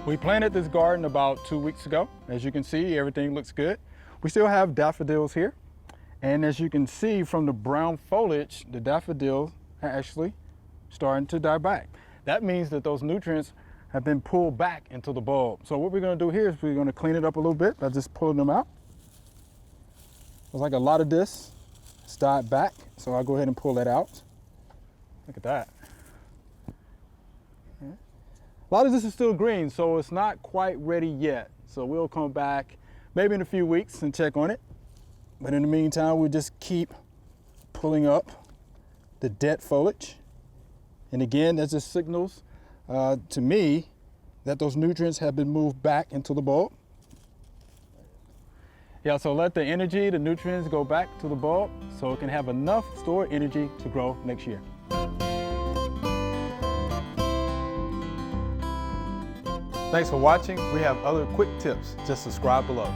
We planted this garden about 2 weeks ago. As you can see, everything looks good. We still have daffodils here. And as you can see from the brown foliage, the daffodils are actually starting to die back. That means that those nutrients have been pulled back into the bulb. So what we're going to do here is we're going to clean it up a little bit by just pulling them out. Looks like a lot of this has died back, so I'll go ahead and pull that out. Look at that. A lot of this is still green, so it's not quite ready yet. So we'll come back maybe in a few weeks and check on it. But in the meantime, we'll just keep pulling up the dead foliage. And again, that just signals to me that those nutrients have been moved back into the bulb. Yeah, so let the energy, the nutrients go back to the bulb so it can have enough stored energy to grow next year. Thanks for watching. We have other quick tips. Just subscribe below.